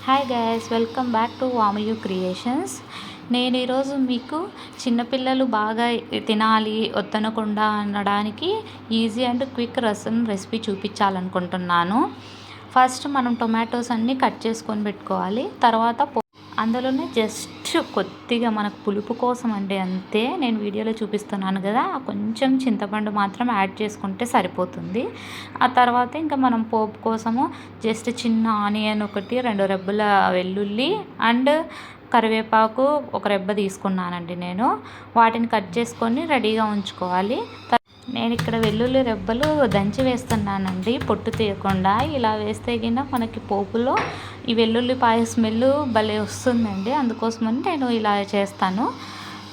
Hi guys, welcome back to Vamayu creations. నేను ఈరోజు మీకు చిన్నపిల్లలు బాగా తినాలి వద్దనకుండా అనడానికి easy and quick rasam recipe చూపించాలనుకుంటున్నాను. ఫస్ట్ మనం టొమాటోస్ అన్నీ కట్ చేసుకొని పెట్టుకోవాలి. తర్వాత అందులోనే జస్ట్ కొద్దిగా మనకు పులుపు కోసం అంటే అంతే నేను వీడియోలో చూపిస్తున్నాను కదా, కొంచెం చింతపండు మాత్రం యాడ్ చేసుకుంటే సరిపోతుంది. ఆ తర్వాత ఇంకా మనం పోపు కోసము జస్ట్ చిన్న ఆనియన్ ఒకటి, 2 రెబ్బల వెల్లుల్లి అండ్ కరివేపాకు ఒక రెబ్బ తీసుకున్నానండి. నేను వాటిని కట్ చేసుకొని రెడీగా ఉంచుకోవాలి. నేను ఇక్కడ వెల్లుల్లి రెబ్బలు దంచి వేస్తున్నానండి, పొట్టు తీయకుండా. ఇలా వేస్తే కింద మనకి పోపులో ఈ వెల్లుల్లిపాయ స్మెల్ భలే వస్తుందండి, అందుకోసమని నేను ఇలా చేస్తాను.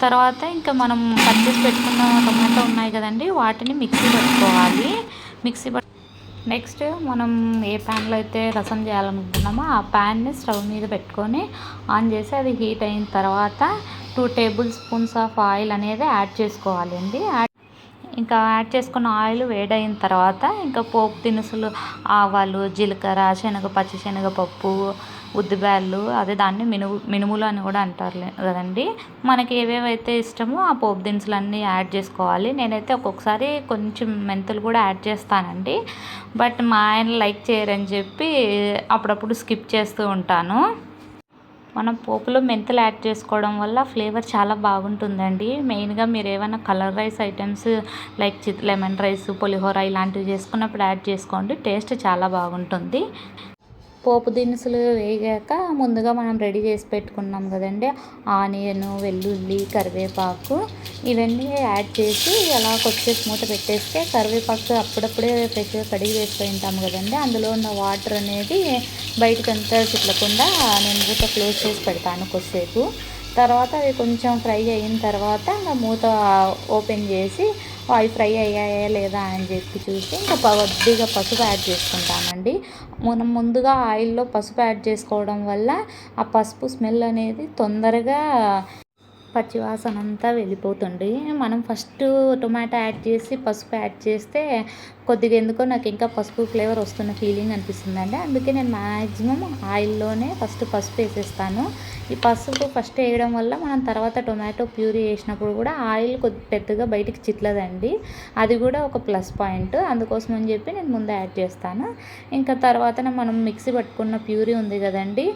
తర్వాత ఇంకా మనం కట్ చేసి పెట్టుకున్న టొమాటో ఉన్నాయి కదండి, వాటిని మిక్సీ పట్టుకోవాలి. నెక్స్ట్ మనం ఏ ప్యాన్లో అయితే రసం చేయాలనుకుంటున్నామో ఆ ప్యాన్ని స్టవ్ మీద పెట్టుకొని ఆన్ చేసి అది హీట్ అయిన తర్వాత 2 టేబుల్ స్పూన్స్ ఆఫ్ ఆయిల్ అనేది యాడ్ చేసుకోవాలి అండి. ఇంకా యాడ్ చేసుకున్న ఆయిల్ వేడైన తర్వాత ఇంకా పోపు దినుసులు, ఆవాలు, జీలకర్ర, పచ్చిశనగపప్పు, ఉద్దిబ్యాళ్ళు, అదే దాన్ని మినుములు అని కూడా అంటారు కదండి. మనకి ఏవేవైతే ఇష్టమో ఆ పోపు దినుసులు అన్నీ యాడ్ చేసుకోవాలి. నేనైతే ఒక్కొక్కసారి కొంచెం మెంతులు కూడా యాడ్ చేస్తానండి, బట్ మా ఆయన లైక్ చేయరని చెప్పి అప్పుడప్పుడు స్కిప్ చేస్తూ ఉంటాను. మనం పోపులో మెంతులు యాడ్ చేసుకోవడం వల్ల ఫ్లేవర్ చాలా బాగుంటుందండి. మెయిన్గా మీరు ఏమైనా colour rice items like lemon rice, పులిహోర ఇలాంటివి చేసుకున్నప్పుడు యాడ్ చేసుకోండి, టేస్ట్ చాలా బాగుంటుంది. పోపు దినుసులు వేగాక ముందుగా మనం రెడీ చేసి పెట్టుకున్నాం కదండి, ఆనియన్, వెల్లుల్లి, కరివేపాకు ఇవన్నీ యాడ్ చేసి అలా కొద్దిసేపు మూత పెట్టేస్తే, కరివేపాకు అప్పుడప్పుడే ఫ్రెష్గా కడిగి వేసుకొని ఉంటాము కదండి, అందులో ఉన్న వాటర్ అనేది బయటకంతా చిట్లకుండా నేను మూత క్లోజ్ చేసి పెడతాను కొద్దిసేపు. తర్వాత అవి కొంచెం ఫ్రై అయిన తర్వాత ఇంకా మూత ఓపెన్ చేసి అవి ఫ్రై అయ్యాయా లేదా అని చెప్పి చూసి ఇంకా కొద్దిగా పసుపు యాడ్ చేసుకుంటామండి. మనం ముందుగా ఆయిల్లో పసుపు యాడ్ చేసుకోవడం వల్ల ఆ పసుపు స్మెల్ అనేది తొందరగా పచ్చివాసన అంతా వెళ్ళిపోతుంది. మనం ఫస్ట్ టొమాటో యాడ్ చేసి పసుపు యాడ్ చేస్తే కొద్దిగా ఎందుకో నాకు ఇంకా పసుపు ఫ్లేవర్ వస్తున్న ఫీలింగ్ అనిపిస్తుందండి. అందుకే నేను మ్యాక్సిమం ఆయిల్లోనే ఫస్ట్ పసుపు వేసేస్తాను. ఈ పసుపు ఫస్ట్ వేయడం వల్ల మనం తర్వాత టొమాటో ప్యూరీ వేసినప్పుడు కూడా ఆయిల్ పెద్దగా బయటికి చిట్లదండి, అది కూడా ఒక ప్లస్ పాయింట్. అందుకోసం అని చెప్పి నేను ముందు యాడ్ చేస్తాను. ఇంకా తర్వాత మనం మిక్సీ పట్టుకున్న ప్యూరీ ఉంది కదండి,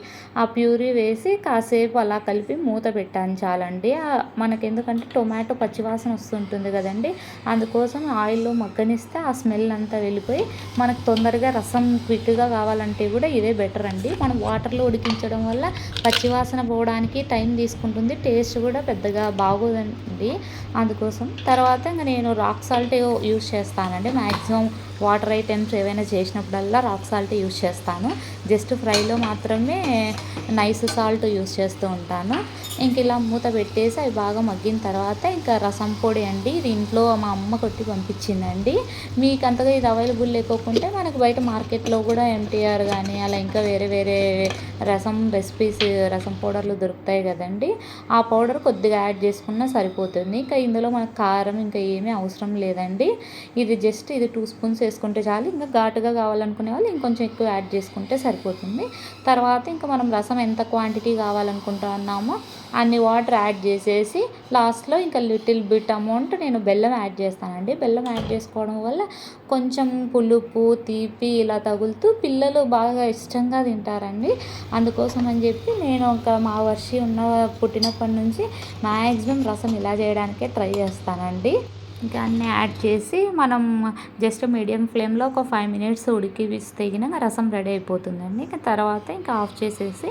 ఆ ప్యూరీ వేసి కాసేపు అలా కలిపి మూత పెట్టాను చాలండి. మనకి ఎందుకంటే టొమాటో పచ్చివాసన వస్తుంటుంది కదండి, అందుకోసం ఆయిల్లో మగ్గనిస్తే ఆ స్మెల్ అంతా వెళ్ళిపోయి మనకు తొందరగా రసం క్విక్గా కావాలంటే కూడా ఇదే బెటర్ అండి. మనం వాటర్లో ఉడికించడం వల్ల పచ్చివాసన పోవడానికి టైం తీసుకుంటుంది, టేస్ట్ కూడా పెద్దగా బాగోదండి. అందుకోసం తర్వాత ఇంకా నేను రాక్ సాల్ట్ యూస్ చేస్తానండి. మ్యాక్సిమం వాటర్ ఐటమ్స్ ఏవైనా చేసినప్పుడల్లా రాక్ సాల్ట్ యూస్ చేస్తాను. జస్ట్ ఫ్రైలో మాత్రమే నైస్ సాల్ట్ యూస్ చేస్తూ ఉంటాను. ఇంక ఇలా మూత పెట్టేసి అవి బాగా మగ్గిన తర్వాత ఇంకా రసం పొడి అండి, ఇది ఇంట్లో మా అమ్మ కొట్టి పంపించిందండి. మీకు అంతగా ఇది అవైలబుల్ లేకోకుంటే మనకు బయట మార్కెట్లో కూడా MTR కానీ అలా ఇంకా వేరే వేరే రసం రెసిపీస్ రసం పౌడర్లు దొరుకుతాయి కదండి, ఆ పౌడర్ కొద్దిగా యాడ్ చేసుకున్నా సరిపోతుంది. ఇంకా ఇందులో మనకు కారం ఇంకా ఏమీ అవసరం లేదండి. ఇది జస్ట్ 2 స్పూన్స్ వేసుకుంటే చాలు. ఇంకా ఘాటుగా కావాలనుకునే వాళ్ళు ఇంకొంచెం ఎక్కువ యాడ్ చేసుకుంటే సరిపోతుంది. తర్వాత ఇంకా మనం రసం ఎంత క్వాంటిటీ కావాలనుకుంటున్నామో అన్ని వాటర్ యాడ్ చేసేసి లాస్ట్లో ఇంకా లిటిల్ బిట్ అమౌంట్ నేను బెల్లం యాడ్ చేస్తానండి. బెల్లం యాడ్ చేసుకోవడం వల్ల కొంచెం పులుపు, తీపి ఇలా తగులుతూ పిల్లలు బాగా ఇష్టంగా తింటారండి. అందుకోసం అని చెప్పి నేను మా వర్షి పుట్టినప్పటి నుంచి మ్యాక్సిమం రసం ఇలా చేయడానికే ట్రై చేస్తానండి. ఇంకా అన్నీ యాడ్ చేసి మనం జస్ట్ మీడియం ఫ్లేమ్లో ఒక 5 మినిట్స్ ఉడికిస్తే రసం రెడీ అయిపోతుందండి. ఇంకా తర్వాత ఇంకా ఆఫ్ చేసేసి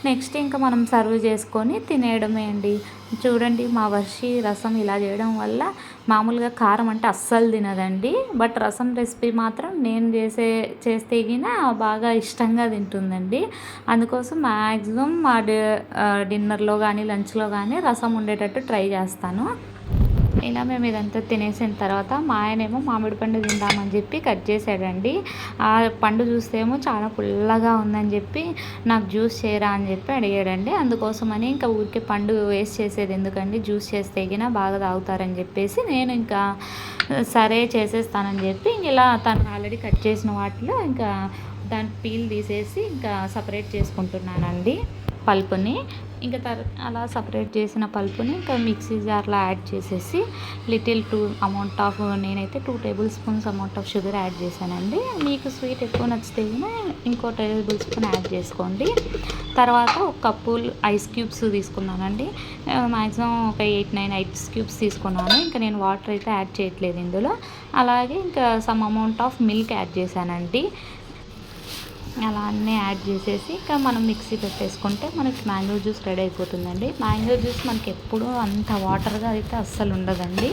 నెక్స్ట్ ఇంకా మనం సర్వ్ చేసుకొని తినేయడమే అండి. చూడండి, మా వర్షి రసం ఇలా చేయడం వల్ల మామూలుగా కారం అంటే అస్సలు తినదండి, బట్ రసం రెసిపీ మాత్రం నేను చేస్తే బాగా ఇష్టంగా తింటుందండి. అందుకోసం మ్యాక్సిమం మా డిన్నర్లో కానీ లంచ్లో కానీ రసం ఉండేటట్టు ట్రై చేస్తాను. ఇలా మేము ఇదంతా తినేసిన తర్వాత మా ఆయనేమో మామిడి పండు తిందామని చెప్పి కట్ చేసాడండి. ఆ పండు చూస్తేమో చాలా పుల్లగా ఉందని చెప్పి నాకు జ్యూస్ చేయరా అని చెప్పి అడిగాడండి. అందుకోసమని ఇంకా ఊరికే పండు వేస్ట్ చేసేది ఎందుకండి, జ్యూస్ చేస్తే బాగా తాగుతారని చెప్పేసి నేను ఇంకా సరే చేసేస్తానని చెప్పి ఇలా తను ఆల్రెడీ కట్ చేసిన వాటిలో ఇంకా దాని పీల్ తీసేసి ఇంకా సపరేట్ చేసుకుంటున్నానండి పల్పుని. ఇంకా అలా సపరేట్ చేసిన పల్పుని ఇంకా మిక్సీ జార్లో యాడ్ చేసేసి నేనైతే 2 table spoons amount of sugar add చేశానండి. మీకు స్వీట్ ఎక్కువ నచ్చితే ఇంకో టేబుల్ స్పూన్ యాడ్ చేసుకోండి. తర్వాత ఒక కప్పు ఐస్ క్యూబ్స్ తీసుకున్నానండి. మ్యాక్సిమం ఒక 8-9 ఐస్ క్యూబ్స్ తీసుకున్నాను. ఇంకా నేను వాటర్ అయితే యాడ్ చేయట్లేదు ఇందులో. అలాగే ఇంకా some amount of milk add చేశానండి. అలా అన్నీ యాడ్ చేసేసి ఇంకా మనం మిక్సీ పెట్టేసుకుంటే మనకి మ్యాంగో జ్యూస్ రెడీ అయిపోతుందండి. మ్యాంగో జ్యూస్ మనకి ఎప్పుడూ అంత వాటర్గా అయితే అస్సలు ఉండదండి.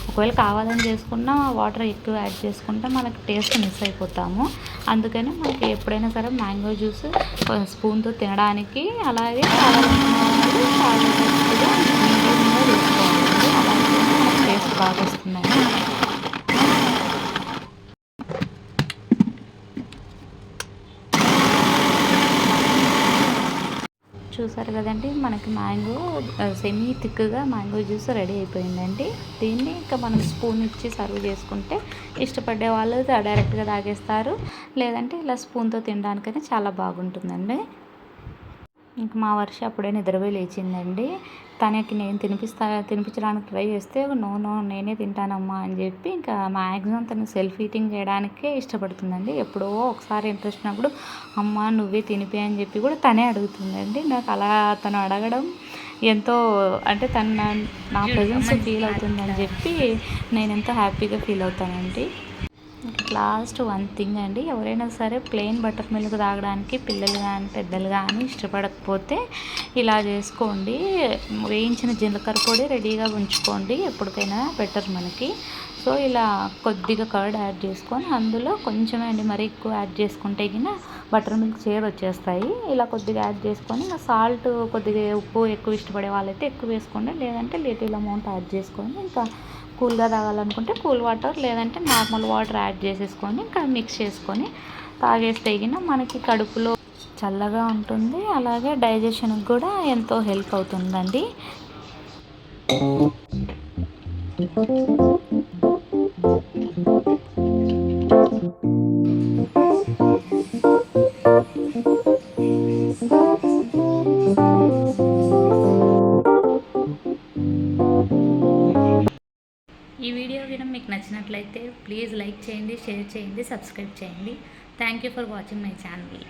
ఒకవేళ కావాలని చేసుకున్న వాటర్ ఎక్కువ యాడ్ చేసుకుంటే మనకి టేస్ట్ మిస్ అయిపోతాము. అందుకని మనకి ఎప్పుడైనా సరే మ్యాంగో జ్యూస్ స్పూన్తో తినడానికి అలాగే మీడియంగా చేసుకోవాలండి. అలాగే మనకి టేస్ట్ బాగా వస్తుందండి. చూసారు కదండి, మనకి సెమీ థిక్గా మ్యాంగో జ్యూస్ రెడీ అయిపోయిందండి. దీన్ని ఇంకా మనం స్పూన్ ఇచ్చి సర్వ్ చేసుకుంటే ఇష్టపడే వాళ్ళు డైరెక్ట్గా తాగేస్తారు, లేదంటే ఇలా స్పూన్తో తినడానికైనా చాలా బాగుంటుందండి. ఇంక మా వర్ష అప్పుడే నిద్రపోయి లేచిందండి. తనకి నేను తినిపించడానికి ట్రై చేస్తే నో నేనే తింటానమ్మా అని చెప్పి ఇంకా మ్యాక్సిమం తను సెల్ఫ్ ఈటింగ్ చేయడానికే ఇష్టపడుతుందండి. ఎప్పుడో ఒకసారి ఇంట్రెస్ట్ ఉన్నప్పుడు అమ్మ నువ్వే తినిపి అని చెప్పి కూడా తనే అడుగుతుందండి. నాకు అలా తను అడగడం ఎంతో అంటే తను నా ప్రెజెన్స్ ఫీల్ అవుతుందని చెప్పి నేను ఎంతో హ్యాపీగా ఫీల్ అవుతానండి. లాస్ట్ వన్ థింగ్ అండి, ఎవరైనా సరే ప్లెయిన్ బటర్ మిల్క్ తాగడానికి పిల్లలు కానీ పెద్దలు కానీ ఇష్టపడకపోతే ఇలా చేసుకోండి. వేయించిన జీలకర్ర పొడి రెడీగా ఉంచుకోండి, ఎప్పటికైనా బెటర్ మనకి. సో ఇలా కొద్దిగా కర్డ్ యాడ్ చేసుకొని అందులో కొంచెమే అండి, మరీ ఎక్కువ యాడ్ చేసుకుంటే గిన బటర్ మిల్క్ చేదు వచ్చేస్తాయి. ఇలా కొద్దిగా యాడ్ చేసుకొని సాల్ట్ కొద్దిగా ఉప్పు ఎక్కువ ఇష్టపడే వాళ్ళైతే ఎక్కువ వేసుకోండి, లేదంటే లిటిల్ అమౌంట్ యాడ్ చేసుకొని ఇంకా కూల్గా తాగాలనుకుంటే కూల్ వాటర్ లేదంటే నార్మల్ వాటర్ యాడ్ చేసేసుకొని ఇంకా మిక్స్ చేసుకొని తాగేస్తే మనకి కడుపులో చల్లగా ఉంటుంది, అలాగే డైజెషన్కి కూడా ఎంతో హెల్ప్ అవుతుందండి. ఈ వీడియో వినం మీకు నచ్చినట్లయితే ప్లీజ్ లైక్ చేయండి, షేర్ చేయండి, సబ్స్క్రైబ్ చేయండి. Thank you for watching my channel.